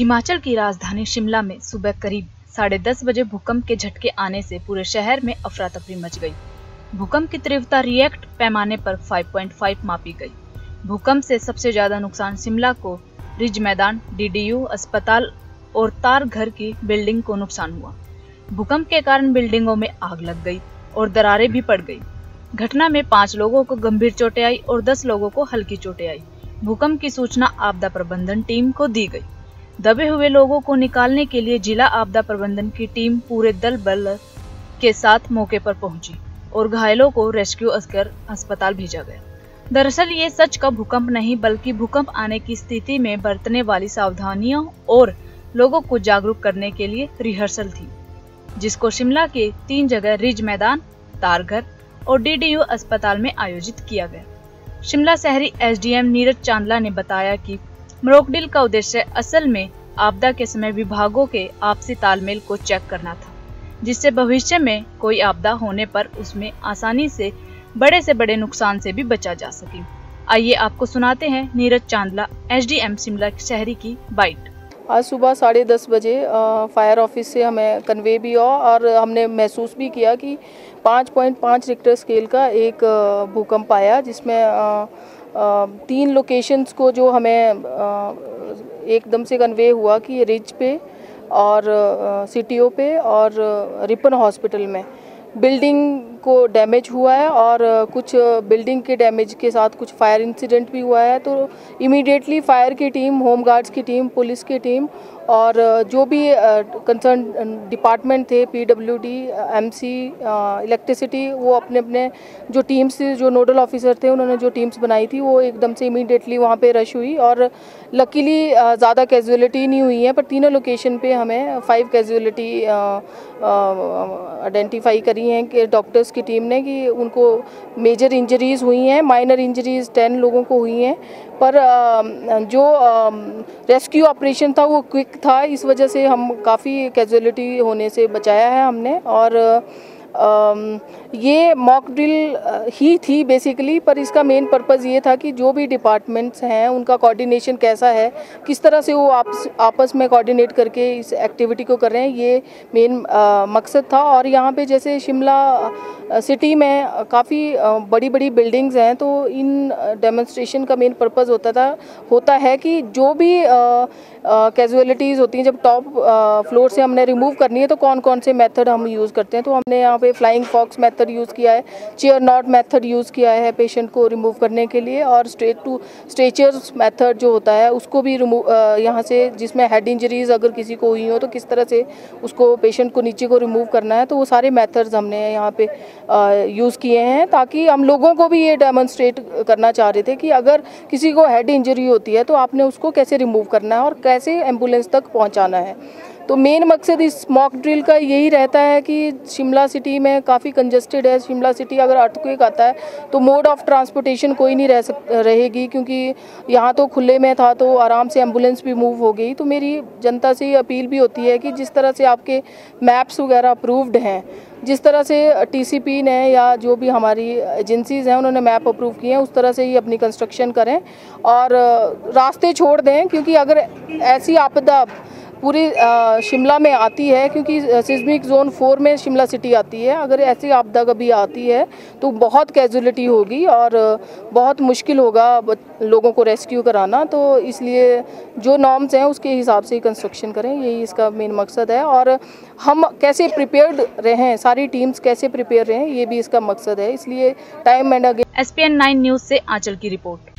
हिमाचल की राजधानी शिमला में सुबह करीब 10:30 बजे भूकंप के झटके आने से पूरे शहर में अफरा तफरी मच गई। भूकंप की तीव्रता रिएक्ट पैमाने पर 5.5 मापी गई। भूकंप से सबसे ज्यादा नुकसान शिमला को रिज मैदान, डीडीयू अस्पताल और तार घर की बिल्डिंग को नुकसान हुआ। भूकंप के कारण बिल्डिंगों में आग लग गई और दरारें भी पड़ गई। घटना में 5 लोगों को गंभीर चोटें आई और 10 लोगों को हल्की चोटें आई। भूकंप की सूचना आपदा प्रबंधन टीम को दी गई। दबे हुए लोगों को निकालने के लिए जिला आपदा प्रबंधन की टीम पूरे दल बल के साथ मौके पर पहुंची और घायलों को रेस्क्यू कर अस्पताल भेजा गया। दरअसल ये सच का भूकंप नहीं बल्कि भूकंप आने की स्थिति में बरतने वाली सावधानियों और लोगों को जागरूक करने के लिए रिहर्सल थी, जिसको शिमला के 3 जगह रिज मैदान, तारघर और डीडीयू अस्पताल में आयोजित किया गया। शिमला शहरी एसडीएम नीरज चांदला ने बताया कि मॉक-ड्रिल का उद्देश्य असल में आपदा के समय विभागों के आपसी तालमेल को चेक करना था, जिससे भविष्य में कोई आपदा होने पर उसमें आसानी से बड़े नुकसान से भी बचा जा सके। आइए आपको सुनाते हैं नीरज चांदला एसडीएम शिमला शहरी की बाइट। आज सुबह 10:30 बजे फायर ऑफिस से हमें कन्वे भी हुआ और हमने महसूस भी किया कि 5.5 रिक्टर स्केल का एक भूकंप आया, जिसमें 3 लोकेशंस को जो हमें एकदम से कन्वे हुआ कि रिज पे और सीटीओ पे और रिपन हॉस्पिटल में बिल्डिंग को डैमेज हुआ है और कुछ बिल्डिंग के डैमेज के साथ कुछ फायर इंसिडेंट भी हुआ है। तो इमीडिएटली फायर की टीम, होम गार्ड्स की टीम, पुलिस की टीम और जो भी कंसर्न डिपार्टमेंट थे, पीडब्ल्यूडी, एमसी, इलेक्ट्रिसिटी, वो अपने अपने जो टीम्स, जो नोडल ऑफिसर थे, उन्होंने जो टीम्स बनाई थी वो एकदम से इमीडिएटली वहाँ पे रश हुई और लकीली ज़्यादा कैजुअलिटी नहीं हुई है, पर तीनों लोकेशन पे हमें 5 कैजुअलिटी आइडेंटिफाई करी हैं कि डॉक्टर्स की टीम ने कि उनको मेजर इंजरीज़ हुई हैं, माइनर इंजरीज़ 10 लोगों को हुई हैं, पर जो रेस्क्यू ऑपरेशन था वो क्विक था, इस वजह से हम काफ़ी कैजुअलिटी होने से बचाया है हमने। और ये मॉक ड्रिल ही थी बेसिकली, पर इसका मेन पर्पज़ ये था कि जो भी डिपार्टमेंट्स हैं उनका कोऑर्डिनेशन कैसा है, किस तरह से वो आपस में कोऑर्डिनेट करके इस एक्टिविटी को कर रहे हैं, ये मेन मकसद था। और यहाँ पे जैसे शिमला सिटी में काफ़ी बड़ी बड़ी बिल्डिंग्स हैं, तो इन डेमोन्स्ट्रेशन का मेन पर्पज़ होता है कि जो भी कैजुअलिटीज़ होती हैं, जब टॉप फ्लोर से हमने रिमूव करनी है तो कौन कौन से मेथड हम यूज़ करते हैं। तो हमने यहाँ पे फ्लाइंग फॉक्स मेथड यूज़ किया है, चेयर नॉट मेथड यूज़ किया है पेशेंट को रिमूव करने के लिए, और स्ट्रेचर्स मेथड जो होता है उसको भी रिमूव यहाँ से, जिसमें हेड इंजरीज अगर किसी को हुई हो तो किस तरह से उसको पेशेंट को नीचे को रिमूव करना है, तो वो सारे मेथड्स हमने यहाँ पे यूज़ किए हैं, ताकि हम लोगों को भी ये डेमोन्स्ट्रेट करना चाह रहे थे कि अगर किसी को हेड इंजरी होती है तो आपने उसको कैसे रिमूव करना है और कैसे एम्बुलेंस तक पहुँचाना है। तो मेन मकसद इस मॉक ड्रिल का यही रहता है कि शिमला सिटी में काफ़ी कंजस्टेड है। शिमला सिटी अगर अर्थक्वेक आता है तो मोड ऑफ ट्रांसपोर्टेशन कोई नहीं रहेगी, क्योंकि यहाँ तो खुले में था तो आराम से एम्बुलेंस भी मूव हो गई। तो मेरी जनता से ये अपील भी होती है कि जिस तरह से आपके मैप्स वगैरह अप्रूव्ड हैं, जिस तरह से टीसीपी ने या जो भी हमारी एजेंसीज़ हैं उन्होंने मैप अप्रूव किए हैं, उस तरह से ही अपनी कंस्ट्रक्शन करें और रास्ते छोड़ दें, क्योंकि अगर ऐसी आपदा पूरी शिमला में आती है, क्योंकि सिस्मिक जोन 4 में शिमला सिटी आती है, अगर ऐसी आपदा कभी आती है तो बहुत कैजुअलिटी होगी और बहुत मुश्किल होगा लोगों को रेस्क्यू कराना। तो इसलिए जो नॉर्म्स हैं उसके हिसाब से ही कंस्ट्रक्शन करें, यही इसका मेन मकसद है। और हम कैसे प्रिपेयर्ड रहें, सारी टीम्स कैसे प्रिपेयर रहें, ये भी इसका मकसद है। इसलिए time and again. SPN 9 news से आंचल की रिपोर्ट।